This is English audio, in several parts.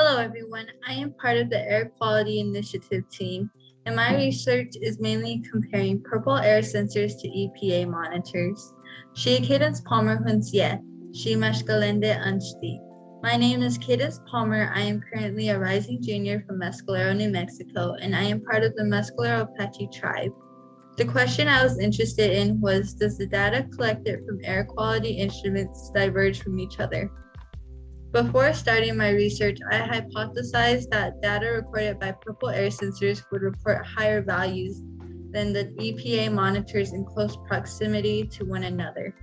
Hello everyone, I am part of the Air Quality Initiative team, and my research is mainly comparing purple air sensors to EPA monitors. Caydence Palmer Hunsye, Mashkalende Anshti. My name is Caydence Palmer. I am currently a rising junior from Mescalero, New Mexico, and I am part of the Mescalero Apache tribe. The question I was interested in was, does the data collected from air quality instruments diverge from each other? Before starting my research, I hypothesized that data recorded by purple air sensors would report higher values than the EPA monitors in close proximity to one another.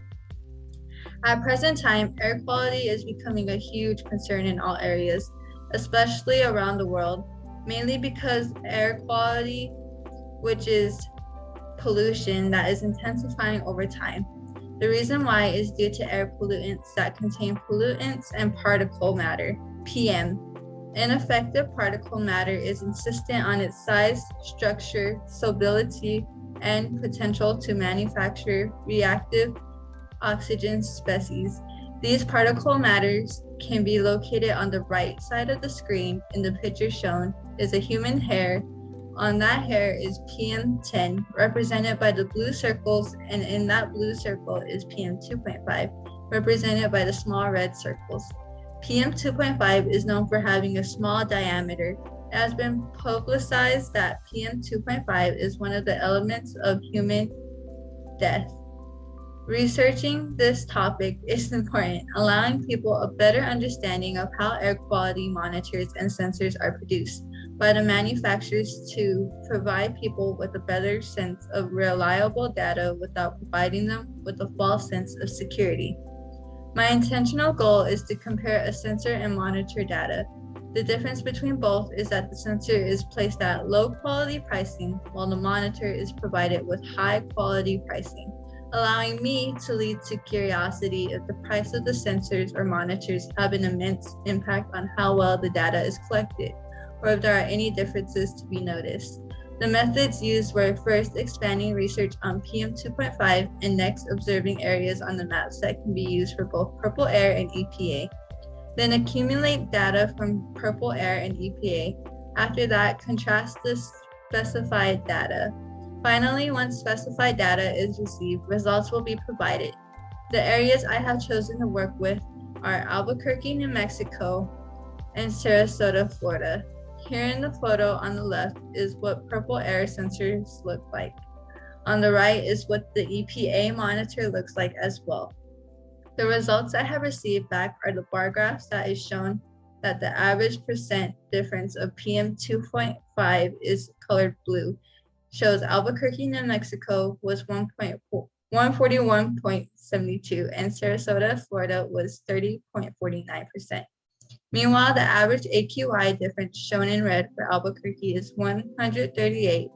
At present time, air quality is becoming a huge concern in all areas, especially around the world, mainly because air quality, which is pollution that is intensifying over time. The reason why is due to air pollutants that contain pollutants and particle matter, PM. Ineffective particle matter is insistent on its size, structure, solubility, and potential to manufacture reactive oxygen species. These particle matters can be located on the right side of the screen. In the picture shown is a human hair. On that hair is PM10, represented by the blue circles, and in that blue circle is PM2.5, represented by the small red circles. PM2.5 is known for having a small diameter. It has been publicized that PM2.5 is one of the elements of human death. Researching this topic is important, allowing people a better understanding of how air quality monitors and sensors are produced by the manufacturers to provide people with a better sense of reliable data without providing them with a false sense of security. My intentional goal is to compare a sensor and monitor data. The difference between both is that the sensor is placed at low quality pricing while the monitor is provided with high quality pricing, allowing me to lead to curiosity if the price of the sensors or monitors have an immense impact on how well the data is collected, or if there are any differences to be noticed. The methods used were first expanding research on PM2.5 and next observing areas on the maps that can be used for both purple air and EPA. Then accumulate data from purple air and EPA. After that, contrast the specified data. Finally, once specified data is received, results will be provided. The areas I have chosen to work with are Albuquerque, New Mexico, and Sarasota, Florida. Here in the photo on the left is what purple air sensors look like. On the right is what the EPA monitor looks like as well. The results I have received back are the bar graphs that is shown that the average percent difference of PM2.5 is colored blue. Shows Albuquerque, New Mexico was 141.72 and Sarasota, Florida was 30.49%. Meanwhile, the average AQI difference shown in red for Albuquerque is 138.33%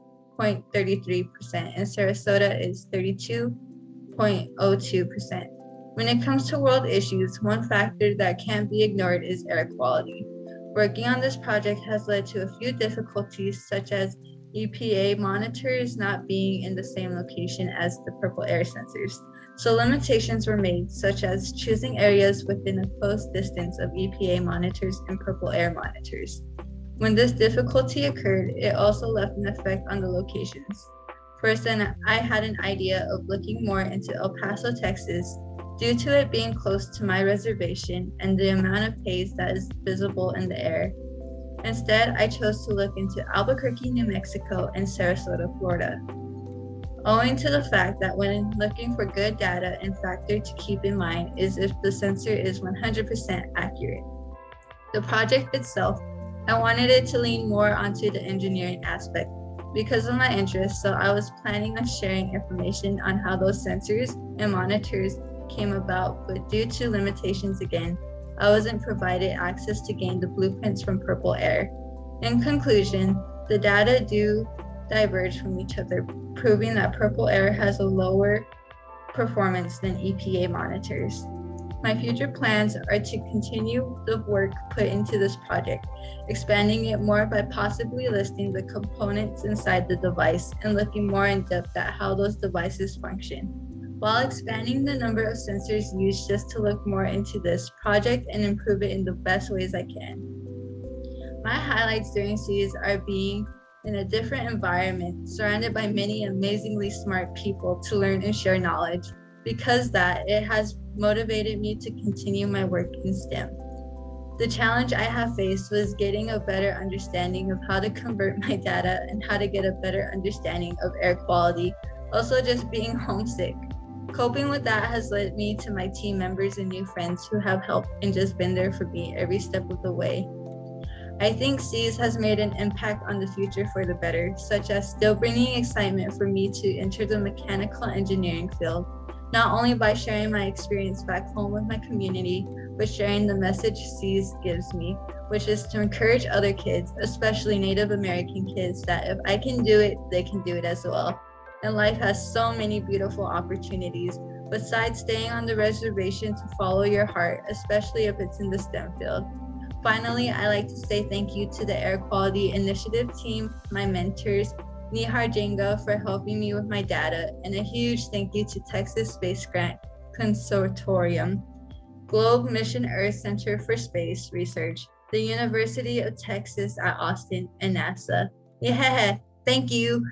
and Sarasota is 32.02%. When it comes to world issues, one factor that can't be ignored is air quality. Working on this project has led to a few difficulties, such as EPA monitors not being in the same location as the purple air sensors. So limitations were made, such as choosing areas within a close distance of EPA monitors and purple air monitors. When this difficulty occurred, it also left an effect on the locations. First, I had an idea of looking more into El Paso, Texas, due to it being close to my reservation and the amount of haze that is visible in the air. Instead, I chose to look into Albuquerque, New Mexico, and Sarasota, Florida. Owing to the fact that when looking for good data, a factor to keep in mind is if the sensor is 100% accurate. The project itself, I wanted it to lean more onto the engineering aspect because of my interest, so I was planning on sharing information on how those sensors and monitors came about, but due to limitations again, I wasn't provided access to gain the blueprints from purple air. In conclusion, the data do diverge from each other, proving that purple air has a lower performance than EPA monitors. My future plans are to continue the work put into this project, expanding it more by possibly listing the components inside the device and looking more in depth at how those devices function, while expanding the number of sensors used just to look more into this project and improve it in the best ways I can. My highlights during C's are being in a different environment, surrounded by many amazingly smart people to learn and share knowledge. Because that, it has motivated me to continue my work in STEM. The challenge I have faced was getting a better understanding of how to convert my data and how to get a better understanding of air quality. Also, just being homesick. Coping with that has led me to my team members and new friends who have helped and just been there for me every step of the way. I think C's has made an impact on the future for the better, such as still bringing excitement for me to enter the mechanical engineering field, not only by sharing my experience back home with my community, but sharing the message C's gives me, which is to encourage other kids, especially Native American kids, that if I can do it, they can do it as well. And life has so many beautiful opportunities, besides staying on the reservation to follow your heart, especially if it's in the STEM field. Finally, I like to say thank you to the Air Quality Initiative team, my mentors, Nihar Jenga for helping me with my data, and a huge thank you to Texas Space Grant Consortium, Globe Mission Earth Center for Space Research, the University of Texas at Austin, and NASA. Yeah, thank you.